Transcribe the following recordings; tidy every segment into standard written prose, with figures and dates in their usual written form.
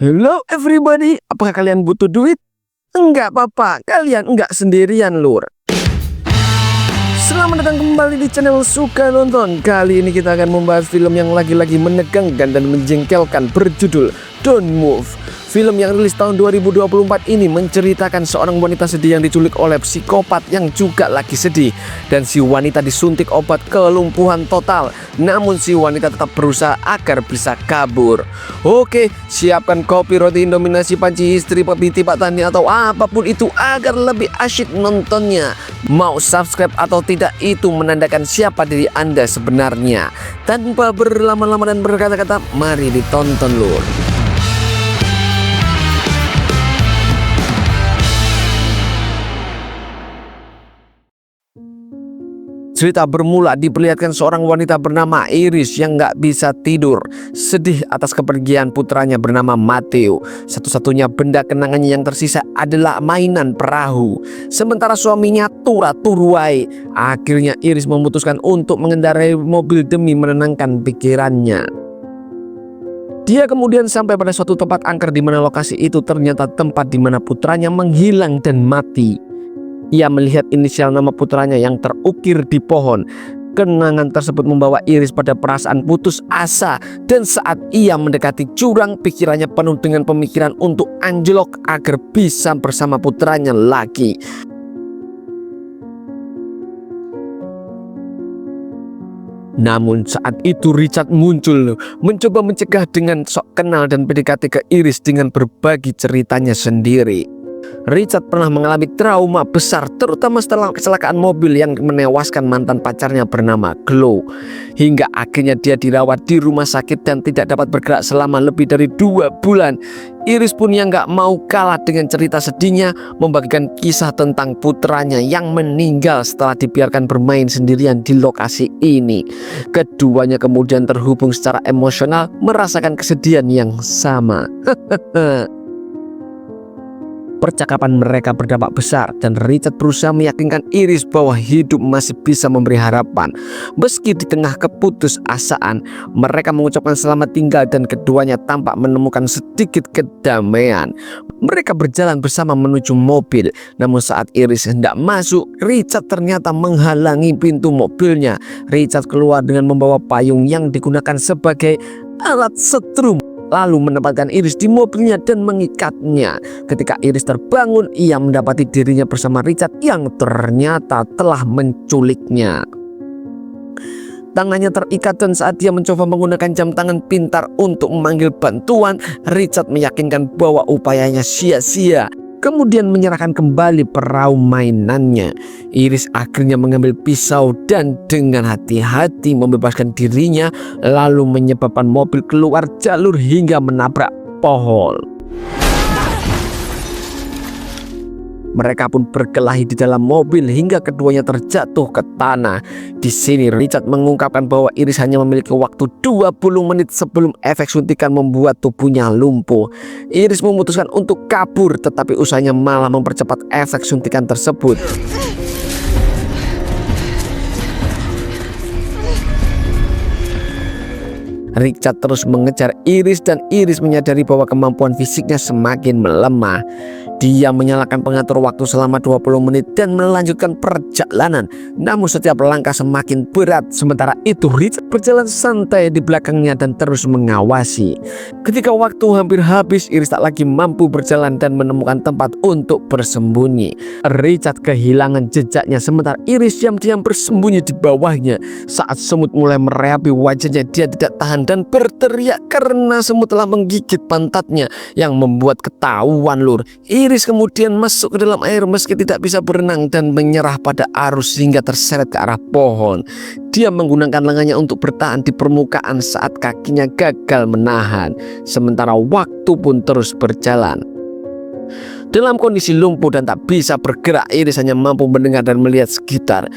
Hello everybody, apakah kalian butuh duit? Enggak apa-apa, kalian enggak sendirian lur. Selamat datang kembali di channel Suka Nonton. Kali ini kita akan membahas film yang lagi-lagi menegangkan dan menjengkelkan berjudul Don't Move. Film yang rilis tahun 2024 ini menceritakan seorang wanita sedih yang diculik oleh psikopat yang juga lagi sedih. Dan si wanita disuntik obat kelumpuhan total. Namun si wanita tetap berusaha agar bisa kabur. Oke, siapkan kopi, roti, indomie, nasi, panci, istri, papi, tipak tani atau apapun itu agar lebih asyik nontonnya. Mau subscribe atau tidak itu menandakan siapa diri Anda sebenarnya. Tanpa berlama-lama dan berkata-kata, mari ditonton lur. Cerita bermula diperlihatkan seorang wanita bernama Iris yang nggak bisa tidur, sedih atas kepergian putranya bernama Matteo. Satu-satunya benda kenangannya yang tersisa adalah mainan perahu. Sementara suaminya turuai. Akhirnya Iris memutuskan untuk mengendarai mobil demi menenangkan pikirannya. Dia kemudian sampai pada suatu tempat angker di mana lokasi itu ternyata tempat di mana putranya menghilang dan mati. Ia melihat inisial nama putranya yang terukir di pohon. Kenangan tersebut membawa Iris pada perasaan putus asa. Dan saat ia mendekati jurang, pikirannya penuh dengan pemikiran untuk anjlok agar bisa bersama putranya lagi. Namun saat itu Richard muncul, mencoba mencegah dengan sok kenal dan PDKT ke Iris dengan berbagi ceritanya sendiri. Richard pernah mengalami trauma besar terutama setelah kecelakaan mobil yang menewaskan mantan pacarnya bernama Chloe. Hingga akhirnya dia dirawat di rumah sakit dan tidak dapat bergerak selama lebih dari 2 bulan. Iris pun yang gak mau kalah dengan cerita sedihnya membagikan kisah tentang putranya yang meninggal setelah dibiarkan bermain sendirian di lokasi ini. Keduanya kemudian terhubung secara emosional merasakan kesedihan yang sama. Percakapan mereka berdampak besar dan Richard berusaha meyakinkan Iris bahwa hidup masih bisa memberi harapan. Meski di tengah keputusasaan, mereka mengucapkan selamat tinggal dan keduanya tampak menemukan sedikit kedamaian. Mereka berjalan bersama menuju mobil, namun saat Iris hendak masuk, Richard ternyata menghalangi pintu mobilnya. Richard keluar dengan membawa payung yang digunakan sebagai alat setrum, lalu menempatkan Iris di mobilnya dan mengikatnya. Ketika Iris terbangun, ia mendapati dirinya bersama Richard yang ternyata telah menculiknya. Tangannya terikat dan saat dia mencoba menggunakan jam tangan pintar untuk memanggil bantuan, Richard meyakinkan bahwa upayanya sia-sia. Kemudian menyerahkan kembali perahu mainannya. Iris akhirnya mengambil pisau dan dengan hati-hati membebaskan dirinya, lalu menyebabkan mobil keluar jalur hingga menabrak pohon. Mereka pun berkelahi di dalam mobil hingga keduanya terjatuh ke tanah. Di sini Richard mengungkapkan bahwa Iris hanya memiliki waktu 20 menit sebelum efek suntikan membuat tubuhnya lumpuh. Iris memutuskan untuk kabur, tetapi usahanya malah mempercepat efek suntikan tersebut. Richard terus mengejar Iris dan Iris menyadari bahwa kemampuan fisiknya semakin melemah. Dia menyalakan pengatur waktu selama 20 menit dan melanjutkan perjalanan. Namun setiap langkah semakin berat. Sementara itu Richard berjalan santai di belakangnya dan terus mengawasi. Ketika waktu hampir habis, Iris tak lagi mampu berjalan dan menemukan tempat untuk bersembunyi. Richard kehilangan jejaknya sementara Iris diam-diam bersembunyi di bawahnya. Saat semut mulai mereapi wajahnya, dia tidak tahan dan berteriak karena semut telah menggigit pantatnya yang membuat ketahuan lur. Iris kemudian masuk ke dalam air meski tidak bisa berenang dan menyerah pada arus hingga terseret ke arah pohon. Dia menggunakan lengannya untuk bertahan di permukaan saat kakinya gagal menahan. Sementara waktu pun terus berjalan. Dalam kondisi lumpuh dan tak bisa bergerak, Iris hanya mampu mendengar dan melihat sekitar.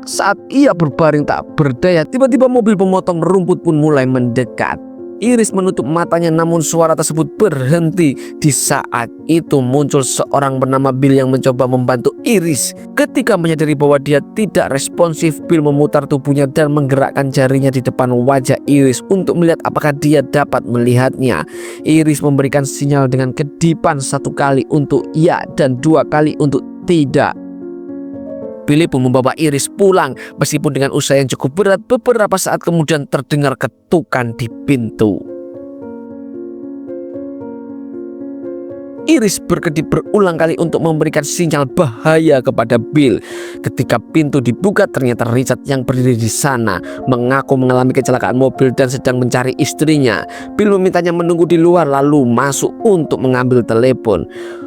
Saat ia berbaring tak berdaya, tiba-tiba mobil pemotong rumput pun mulai mendekat. Iris menutup matanya, namun suara tersebut berhenti. Di saat itu muncul seorang bernama Bill yang mencoba membantu Iris. Ketika menyadari bahwa dia tidak responsif, Bill memutar tubuhnya dan menggerakkan jarinya di depan wajah Iris untuk melihat apakah dia dapat melihatnya. Iris memberikan sinyal dengan kedipan 1 kali untuk ya dan 2 kali untuk tidak. Billy pun membawa Iris pulang. Meskipun dengan usaha yang cukup berat, beberapa saat kemudian terdengar ketukan di pintu. Iris berkedip berulang kali untuk memberikan sinyal bahaya kepada Bill. Ketika pintu dibuka, ternyata Richard yang berdiri di sana mengaku mengalami kecelakaan mobil dan sedang mencari istrinya. Bill memintanya menunggu di luar lalu masuk untuk mengambil telepon.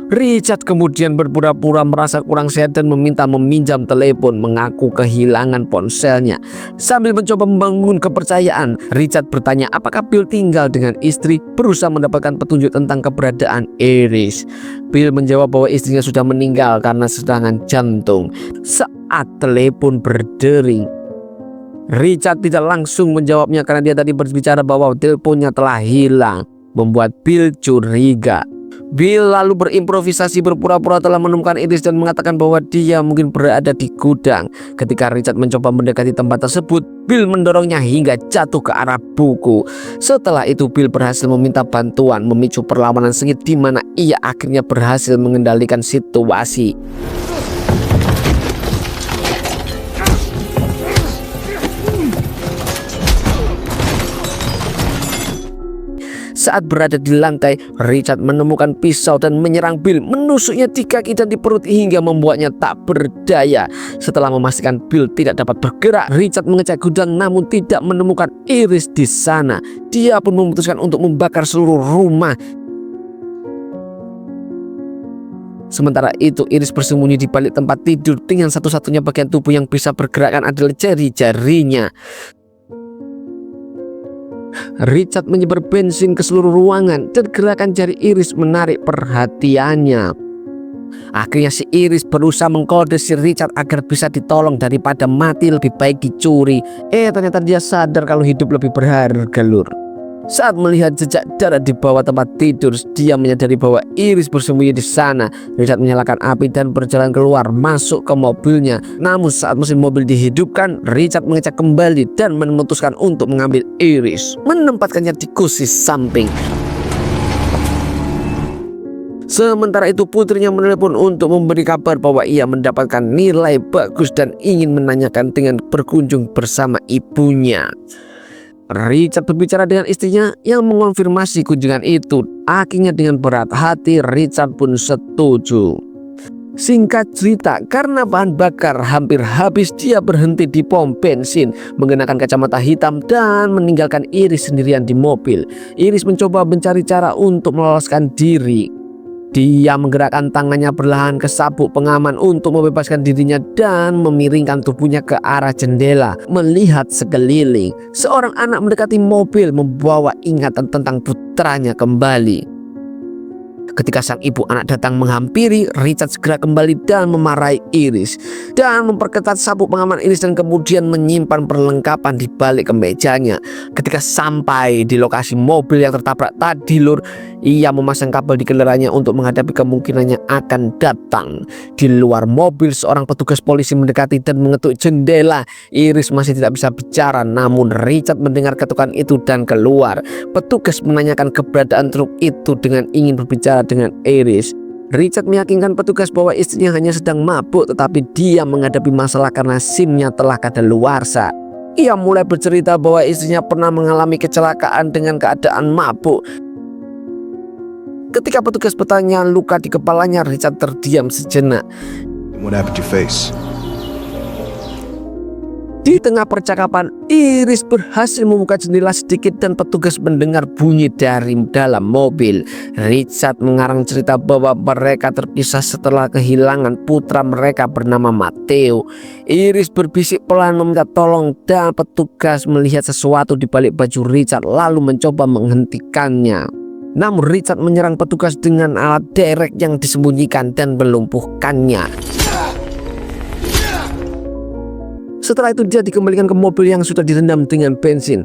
Richard kemudian berpura-pura merasa kurang sehat dan meminta meminjam telepon, mengaku kehilangan ponselnya. Sambil mencoba membangun kepercayaan, Richard bertanya apakah Bill tinggal dengan istri, berusaha mendapatkan petunjuk tentang keberadaan Iris. Bill menjawab bahwa istrinya sudah meninggal karena serangan jantung. Saat telepon berdering, Richard tidak langsung menjawabnya karena dia tadi berbicara bahwa teleponnya telah hilang, membuat Bill curiga. Bill lalu berimprovisasi berpura-pura telah menemukan Iris dan mengatakan bahwa dia mungkin berada di gudang. Ketika Richard mencoba mendekati tempat tersebut, Bill mendorongnya hingga jatuh ke arah buku. Setelah itu Bill berhasil meminta bantuan, memicu perlawanan sengit di mana ia akhirnya berhasil mengendalikan situasi. Saat berada di lantai, Richard menemukan pisau dan menyerang Bill, menusuknya di kaki dan di perut hingga membuatnya tak berdaya. Setelah memastikan Bill tidak dapat bergerak, Richard mengecek gudang namun tidak menemukan Iris di sana. Dia pun memutuskan untuk membakar seluruh rumah. Sementara itu Iris bersembunyi di balik tempat tidur dengan satu-satunya bagian tubuh yang bisa bergerakkan adalah jari-jarinya. Richard menyebar bensin ke seluruh ruangan dan gerakan jari Iris menarik perhatiannya. Akhirnya si Iris berusaha mengkode si Richard agar bisa ditolong daripada mati lebih baik dicuri. Ternyata dia sadar kalau hidup lebih berharga, lur. Saat melihat jejak darah di bawah tempat tidur, dia menyadari bahwa Iris bersembunyi di sana. Richard menyalakan api dan berjalan keluar masuk ke mobilnya. Namun saat mesin mobil dihidupkan, Richard mengecek kembali dan memutuskan untuk mengambil Iris, menempatkannya di kursi samping. Sementara itu putrinya menelepon untuk memberi kabar bahwa ia mendapatkan nilai bagus dan ingin menanyakan dengan berkunjung bersama ibunya. Richard berbicara dengan istrinya yang mengonfirmasi kunjungan itu. Akhirnya dengan berat hati Richard pun setuju. Singkat cerita, karena bahan bakar hampir habis, dia berhenti di pom bensin, mengenakan kacamata hitam dan meninggalkan Iris sendirian di mobil. Iris mencoba mencari cara untuk meloloskan diri. Dia menggerakkan tangannya perlahan ke sabuk pengaman untuk membebaskan dirinya dan memiringkan tubuhnya ke arah jendela, melihat sekeliling. Seorang anak mendekati mobil membawa ingatan tentang putranya kembali. Ketika sang ibu anak datang menghampiri, Richard segera kembali dan memarahi Iris dan memperketat sabuk pengaman Iris dan kemudian menyimpan perlengkapan di balik kemejanya. Ketika sampai di lokasi mobil yang tertabrak tadi, lur, ia memasang kabel di kendaraannya untuk menghadapi kemungkinannya akan datang. Di luar mobil, seorang petugas polisi mendekati dan mengetuk jendela. Iris masih tidak bisa bicara, namun Richard mendengar ketukan itu dan keluar. Petugas menanyakan keberadaan truk itu dengan ingin berbicara dengan Iris. Richard meyakinkan petugas bahwa istrinya hanya sedang mabuk, tetapi dia menghadapi masalah karena SIM-nya telah kadaluarsa. Ia mulai bercerita bahwa istrinya pernah mengalami kecelakaan dengan keadaan mabuk. Ketika petugas bertanya luka di kepalanya, Richard terdiam sejenak. What happened to your face? Di tengah percakapan, Iris berhasil membuka jendela sedikit dan petugas mendengar bunyi dari dalam mobil. Richard mengarang cerita bahwa mereka terpisah setelah kehilangan putra mereka bernama Matteo. Iris berbisik pelan meminta tolong dan petugas melihat sesuatu di balik baju Richard lalu mencoba menghentikannya. Namun Richard menyerang petugas dengan alat derek yang disembunyikan dan melumpuhkannya. Setelah itu dia dikembalikan ke mobil yang sudah direndam dengan bensin.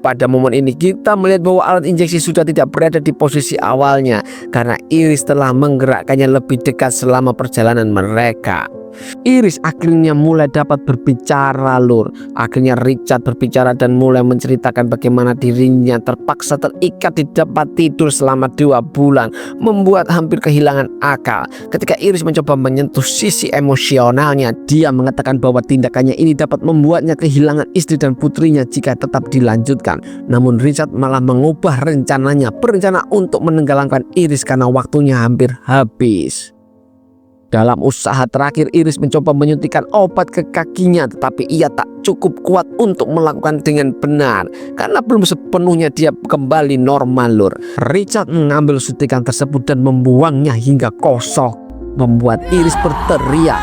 Pada momen ini kita melihat bahwa alat injeksi sudah tidak berada di posisi awalnya karena Iris telah menggerakkannya lebih dekat selama perjalanan mereka. Iris akhirnya mulai dapat berbicara, Lur. Akhirnya Richard berbicara dan mulai menceritakan bagaimana dirinya terpaksa terikat di tempat tidur selama 2 bulan, membuat hampir kehilangan akal. Ketika Iris mencoba menyentuh sisi emosionalnya, dia mengatakan bahwa tindakannya ini dapat membuatnya kehilangan istri dan putrinya jika tetap dilanjutkan. Namun Richard malah mengubah rencananya, berencana untuk menenggelamkan Iris karena waktunya hampir habis. Dalam usaha terakhir, Iris mencoba menyuntikkan obat ke kakinya, tetapi ia tak cukup kuat untuk melakukan dengan benar karena belum sepenuhnya dia kembali normal, Lur. Richard mengambil suntikan tersebut dan membuangnya hingga kosong, membuat Iris berteriak.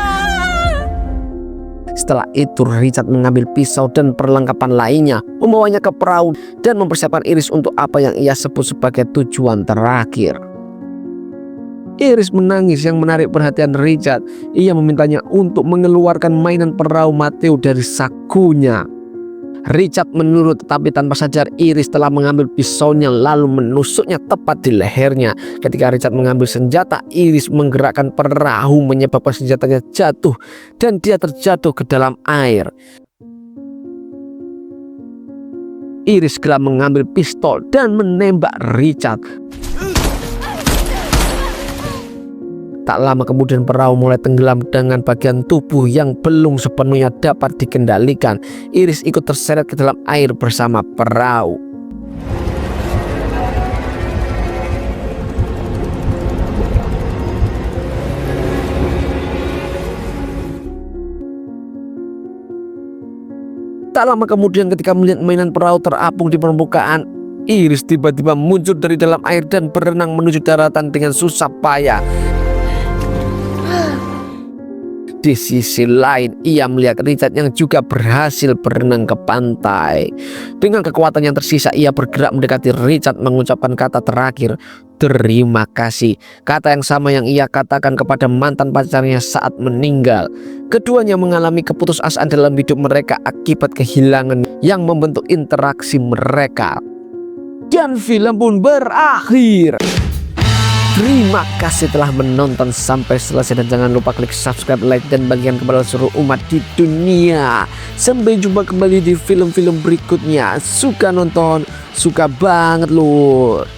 Setelah itu Richard mengambil pisau dan perlengkapan lainnya, membawanya ke perahu dan mempersiapkan Iris untuk apa yang ia sebut sebagai tujuan terakhir. Iris menangis yang menarik perhatian Richard. Ia memintanya untuk mengeluarkan mainan perahu Matteo dari sakunya. Richard menurut, tetapi tanpa sadar Iris telah mengambil pisaunya lalu menusuknya tepat di lehernya. Ketika Richard mengambil senjata, Iris menggerakkan perahu menyebabkan senjatanya jatuh dan dia terjatuh ke dalam air. Iris segera mengambil pistol dan menembak Richard. Tak lama kemudian perahu mulai tenggelam dengan bagian tubuh yang belum sepenuhnya dapat dikendalikan. Iris ikut terseret ke dalam air bersama perahu. Tak lama kemudian ketika melihat mainan perahu terapung di permukaan, Iris tiba-tiba muncul dari dalam air dan berenang menuju daratan dengan susah payah. Di sisi lain, ia melihat Richard yang juga berhasil berenang ke pantai. Dengan kekuatan yang tersisa, ia bergerak mendekati Richard mengucapkan kata terakhir, "Terima kasih." Kata yang sama yang ia katakan kepada mantan pacarnya saat meninggal. Keduanya mengalami keputusasaan dalam hidup mereka akibat kehilangan yang membentuk interaksi mereka. Dan film pun berakhir. Terima kasih telah menonton sampai selesai dan jangan lupa klik subscribe, like, dan bagikan kepada seluruh umat di dunia. Sampai jumpa kembali di film-film berikutnya. Suka nonton, suka banget Lur.